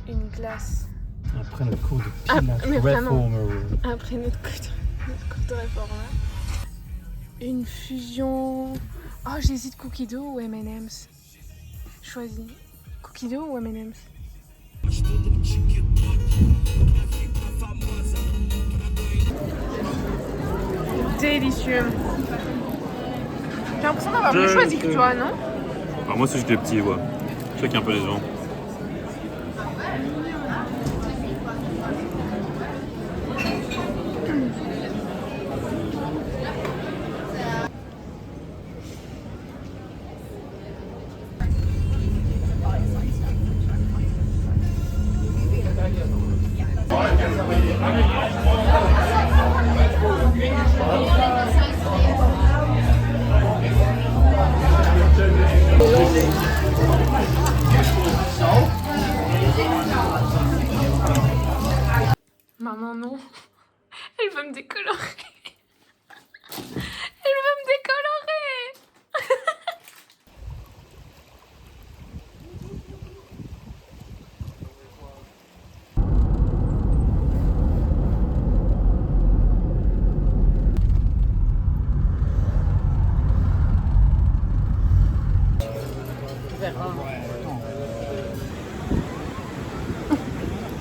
une glace. Après notre cours de Pilates Reformer. Après notre cours de Reformer. Une fusion. Oh, j'hésite cookie dough ou M&M's. Choisis. Cookie dough ou M&M's? Délicieux. J'ai l'impression d'avoir mieux choisi que toi, non? Alors moi c'est juste les petits, ouais. C'est ça qui est un peu décevant. Maman, non. Elle veut me décolorer. Elle veut me décolorer.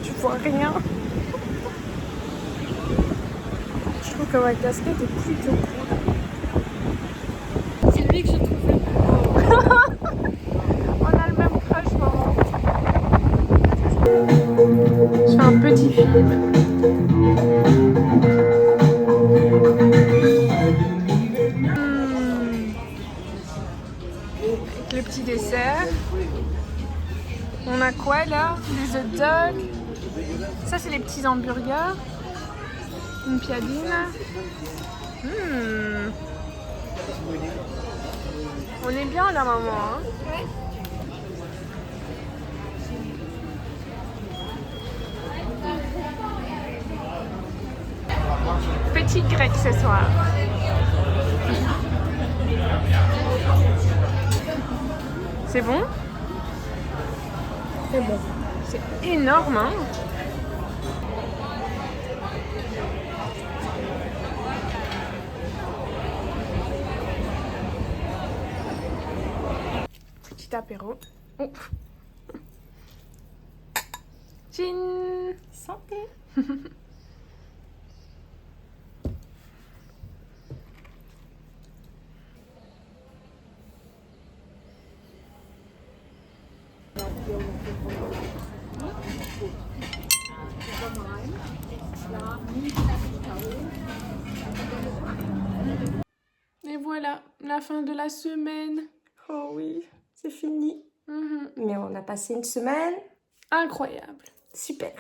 Tu vois rien. Je trouve que ma casquette est plutôt cool. C'est lui que je trouve le plus beau. On a le même crush, maman. Je fais un petit film. Avec le petit dessert. On a quoi là? Des hot dogs. Ça c'est les petits hamburgers. Une piadine. On est bien là, maman. Hein? Ouais. Petit grec ce soir. C'est bon? C'est bon. C'est énorme, hein? Petit apéro. Oh. Chin! Santé! Et voilà, la fin de la semaine. Oh oui, c'est fini. Mais on a passé une semaine Incroyable. super.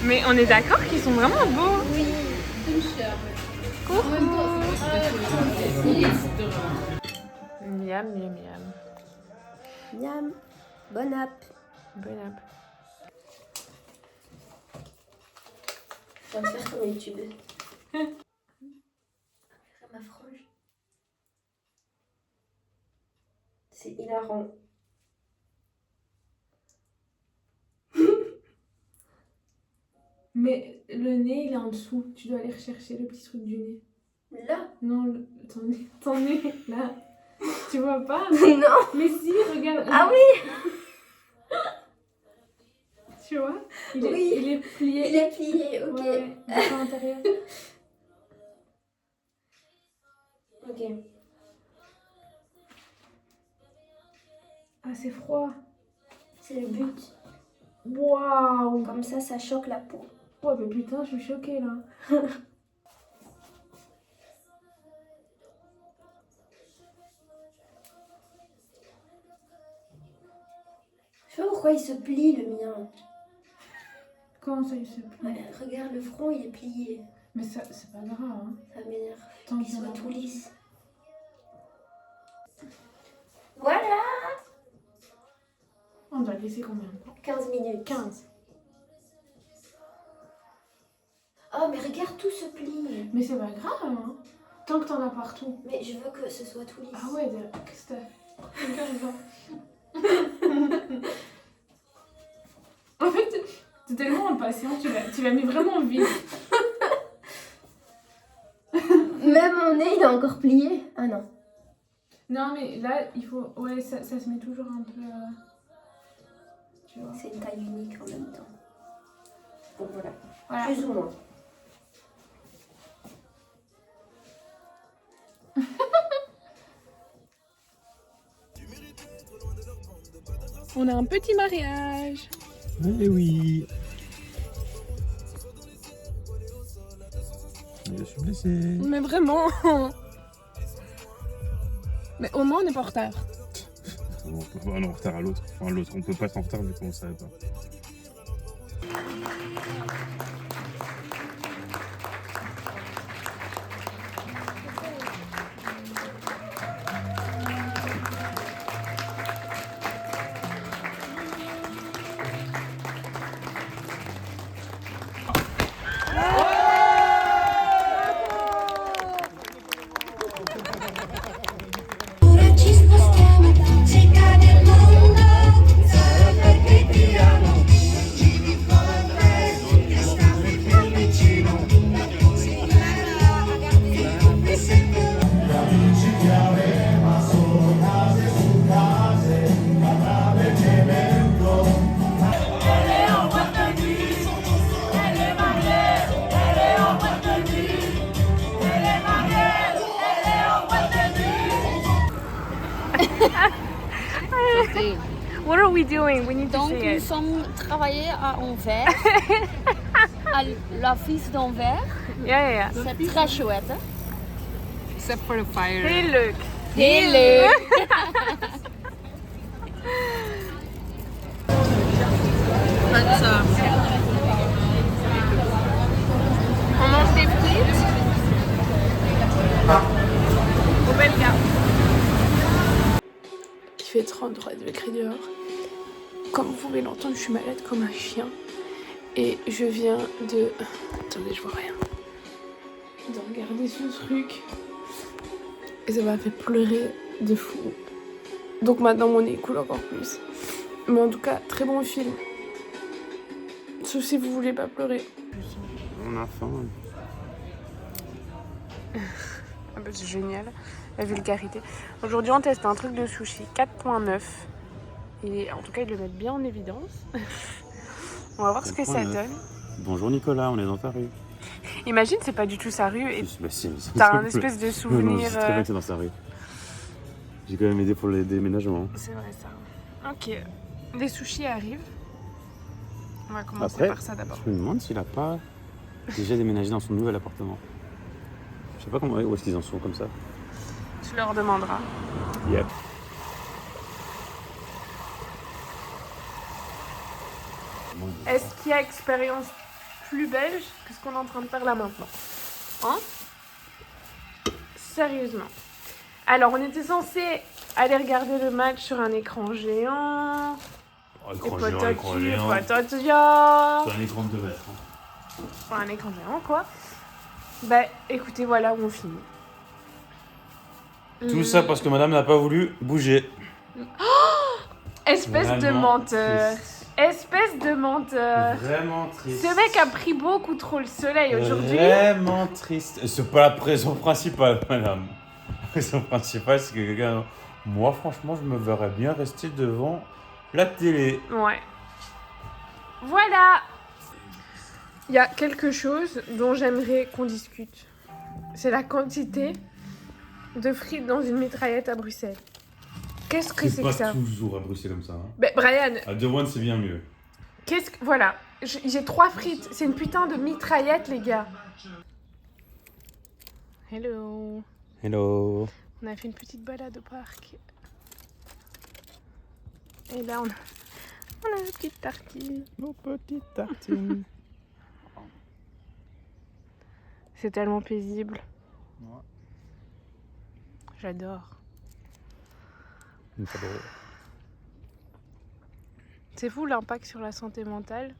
Mais on est d'accord qu'ils sont vraiment beaux. Oui. Coucou. Miam, miam, miam. Miam. Bon app. Bon app. On va faire comme YouTube. Faire ma frange. C'est hilarant. Mais le nez, il est en dessous. Tu dois aller rechercher le petit truc du nez. Là? Non, ton nez, là. Tu vois pas? Non. Mais si, regarde. Ah oui. Tu vois? Il est plié. Il est plié, ok. Ouais, à l'intérieur. Ok. Ah, c'est froid. C'est le but. Waouh! Comme ça choque la peau. Ouais, mais putain, je suis choquée là. Je sais pas pourquoi il se plie le mien. Comment ça, il se plie? Ouais, regarde, le front il est plié. Mais ça, c'est pas grave, hein. Ça m'énerve. Tant Qu'il qu'il y en soit a tout pas. lisse. Voilà! On doit laisser combien de temps? 15 minutes. 15. Oh, mais regarde, tout se plie. Mais c'est pas grave, hein. Tant que t'en as partout. Mais je veux que ce soit tout lisse. Ah ouais, qu'est-ce que t'as? En fait, t'es tellement impatient, tu l'as mis vraiment vite. Même mon nez, il est encore plié. Ah non. Non, mais là, il faut... Ouais, ça se met toujours un peu... Tu vois. C'est une taille unique en même temps. Donc voilà. Voilà. Plus ou moins. On a un petit mariage. Eh oui. Je suis blessé. Mais vraiment. Mais au moins, on n'est pas en retard. On peut pas aller en retard à l'autre. Enfin, l'autre, on peut pas être en retard vu qu'on savait pas. Ci spostiamo, se cade il mondo, sarà perché ti amo. Giri forte, che sta qui vicino. Se la ragazzi, sempre gli amici che aveva solo case su case, la nave che vento. What are we doing? We need to Donc, say nous it. sommes travaillés à Anvers, à l'office d'Anvers. Yeah. C'est très chouette. Hein? Except for the fire. Hey, look. Hello! On mange des frites au Belga. Il fait 33 degrés dehors. Comme vous pouvez l'entendre, je suis malade comme un chien. Et je viens de... Attendez, je vois rien. De regarder ce truc. Et ça m'a fait pleurer de fou. Donc maintenant mon nez coule encore plus. Mais en tout cas, très bon film. Sauf si vous voulez pas pleurer. On a faim. Ah bah c'est génial, la vulgarité. Aujourd'hui on teste un truc de sushi 4.9. Et en tout cas ils le mettent bien en évidence. On va voir ce que ça 4.9. donne. Bonjour Nicolas, on est dans ta rue. Imagine c'est pas du tout sa rue et Bah, si, mais t'as un espèce de souvenir. Non, je sais très bien que c'est dans sa rue. J'ai quand même aidé pour les déménagements. C'est vrai ça. Ok, les sushis arrivent. On va commencer Après, par ça d'abord. je me demande s'il a pas déjà déménagé dans son nouvel appartement. Je sais pas comment, où est-ce qu'ils en sont comme ça. Tu leur demanderas. Yep. Est-ce qu'il y a expérience plus belge que ce qu'on est en train de faire là maintenant? Hein? Sérieusement. Alors, on était censé aller regarder le match sur un écran géant. Oh, Et écran patati, géant. patata. C'est un écran de 2 mètres. Un écran géant, quoi. Bah, écoutez, voilà où on finit. Tout ça parce que madame n'a pas voulu bouger. Espèce de Vraiment menteur. triste. Espèce de menteur. Vraiment triste. Ce mec a pris beaucoup trop le soleil aujourd'hui. Vraiment triste. C'est pas la raison principale, madame. La raison principale, c'est que quelqu'un... Moi, franchement, je me verrais bien rester devant la télé. Ouais. Voilà. Il y a quelque chose dont j'aimerais qu'on discute. C'est la quantité de frites dans une mitraillette à Bruxelles. Qu'est-ce que c'est que ça? toujours à Bruxelles comme ça. Hein. Ben, Brian, À De One, c'est bien mieux. qu'est-ce que... Voilà. J'ai 3 frites. C'est une putain de mitraillette, les gars. Hello. Hello. On a fait une petite balade au parc. Et là, on a une petite tartine. Nos petites tartines. C'est tellement paisible. Ouais. J'adore. C'est fou l'impact sur la santé mentale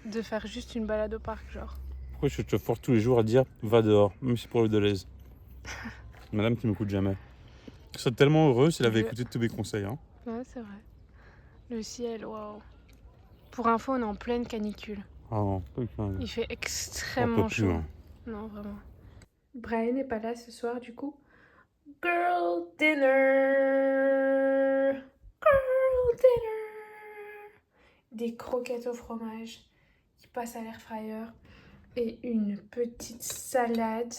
de faire juste une balade au parc, genre. Pourquoi je te force tous les jours à dire va dehors, même si c'est pour le Deleuze? Madame qui m'écoute jamais. Je serais tellement heureux s'il avait Je- écouté tous mes conseils. Hein. Ouais, c'est vrai. Le ciel, waouh. Pour info, on est en pleine canicule. Ah non, putain. Il fait On extrêmement peut plus, chaud. hein. Non, vraiment. Brian n'est pas là ce soir, du coup. Girl dinner. Girl dinner. Des croquettes au fromage qui passent à l'air fryer. Et une petite salade.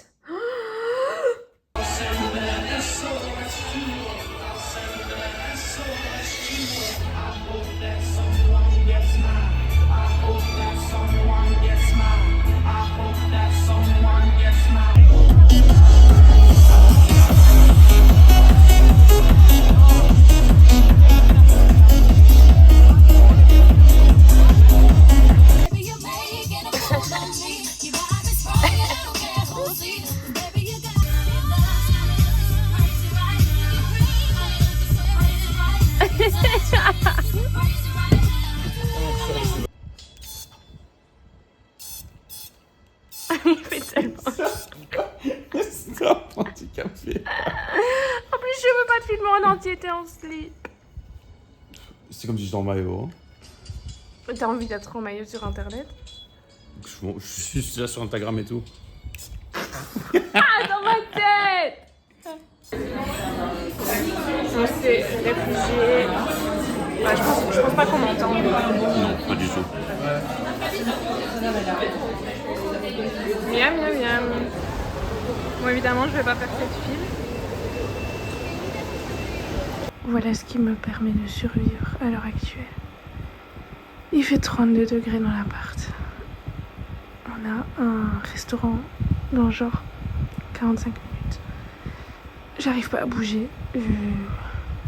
Baby, you're making a fool of me. You got me sprung and I don't care who sees. Baby, you got Il fait tellement. C'est un handicapé. En plus, je veux pas te filmer en entier, t'es en slip. C'est comme si j'étais en maillot. Hein. T'as envie d'être en maillot sur internet? Je suis juste là sur Instagram et tout. Ah, dans ma tête! On s'est réfugié. Bah, je pense pas qu'on m'entend. Non, pas du tout. Miam, miam, miam. Bon, évidemment, je vais pas faire cette file. Voilà ce qui me permet de survivre à l'heure actuelle. Il fait 32 degrés dans l'appart. On a un restaurant dans genre 45 minutes. J'arrive pas à bouger.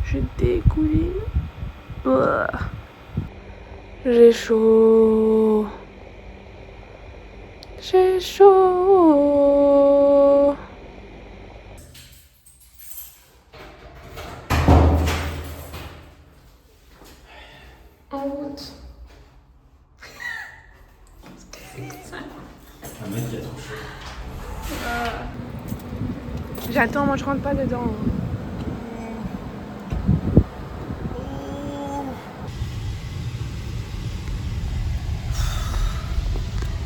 Je dégouline. Ouah. J'ai chaud. J'ai chaud. En route. Un mec qui a trop chaud. J'attends, moi je rentre pas dedans.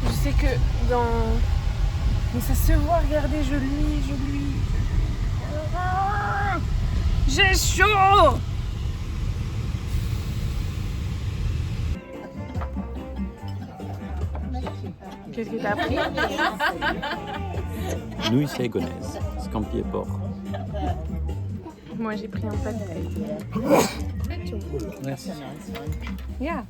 Je sais que dans... Mais ça se voit, regardez, je lui... Ah, j'ai chaud. Qu'est-ce que t'as pris? Nouilles ségonaises, scampi et porc. Moi j'ai pris un pad thai. Merci. Yeah.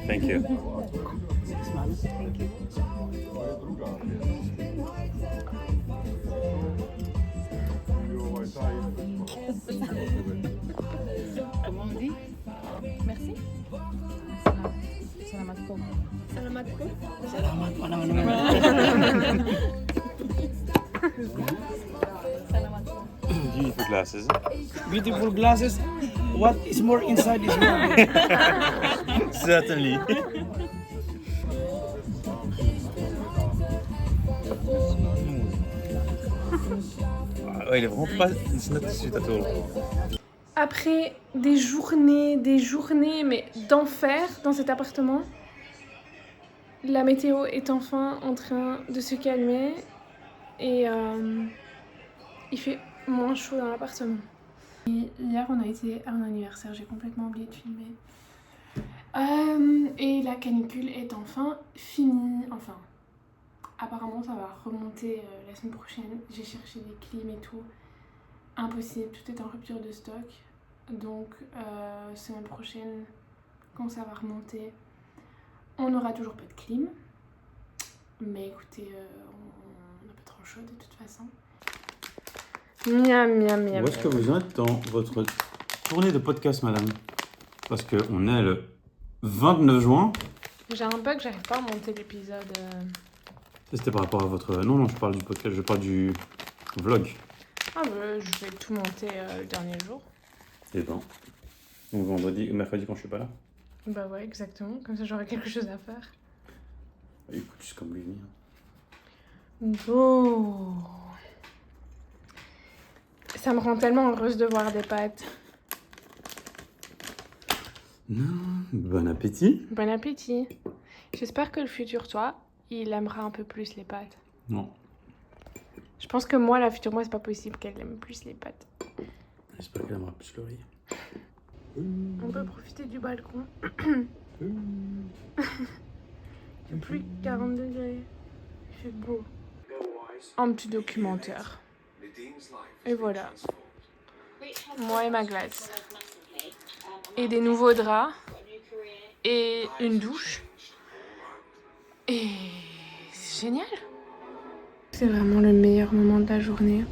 Thank you. Comment on dit? Merci. Salamatko. Salamatko. Beautiful glasses. Beautiful glasses. What is more inside is more. Certainly. Ouais, il est vraiment pas... It's not sweet at all. Après des journées, mais d'enfer dans cet appartement, la météo est enfin en train de se calmer et il fait moins chaud dans l'appartement. Hier, on a été à un anniversaire, j'ai complètement oublié de filmer. Et la canicule est enfin finie. Enfin, apparemment, ça va remonter la semaine prochaine. J'ai cherché des clims et tout. Impossible, tout est en rupture de stock. Donc, semaine prochaine, quand ça va remonter, on n'aura toujours pas de clim. Mais écoutez, on n'a pas trop chaud de toute façon. Miam, miam, miam. Où est-ce que vous êtes dans votre tournée de podcast, madame. Parce qu'on est le 29 juin. J'ai un bug, j'arrive pas à monter l'épisode. Ça, c'était par rapport à votre... Non, je parle du podcast, je parle du vlog. Ah bah, je vais tout monter le dernier jour. Et ben, donc mercredi quand je suis pas là. Bah ouais, exactement, comme ça j'aurai quelque chose à faire. Écoute, juste comme lui. Oh. Ça me rend tellement heureuse de voir des pâtes. Bon appétit. Bon appétit. J'espère que le futur toi, il aimera un peu plus les pâtes. Non. Je pense que moi, la future moi, c'est pas possible qu'elle aime plus les pâtes. J'espère qu'elle aimera plus le riz. On peut profiter du balcon. Il fait plus de 40 degrés. Il fait beau. Un petit documentaire. Et voilà. Moi et ma glace. Et des nouveaux draps. Et une douche. Et c'est génial. C'est vraiment le meilleur moment de la journée.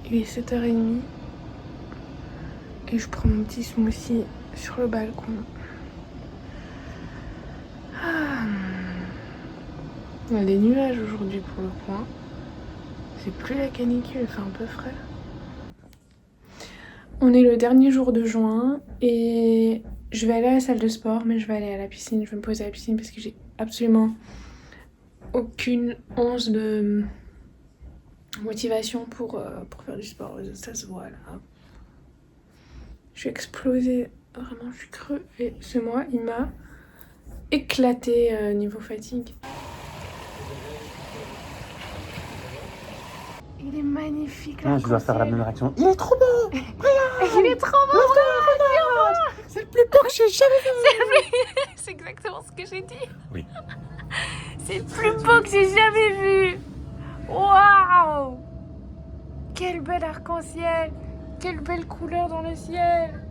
Il est 7h30. Et je prends mon petit smoothie sur le balcon. Il y a des nuages aujourd'hui pour le coin. C'est plus la canicule, il fait un peu frais. On est le dernier jour de juin et je vais aller à la salle de sport, mais je vais aller à la piscine. Je vais me poser à la piscine parce que j'ai absolument aucune once de motivation pour faire du sport. Ça se voit là. Je suis explosée, vraiment je suis crevée. Ce mois il m'a éclaté niveau fatigue. Il est magnifique là. Non, je dois faire la même réaction. Il est trop beau. Il est trop beau. C'est le plus beau que j'ai jamais vu. C'est exactement ce que j'ai dit. Oui. C'est le plus beau que j'ai jamais vu. Waouh. Quel bel arc-en-ciel. Quelle belle couleur dans le ciel.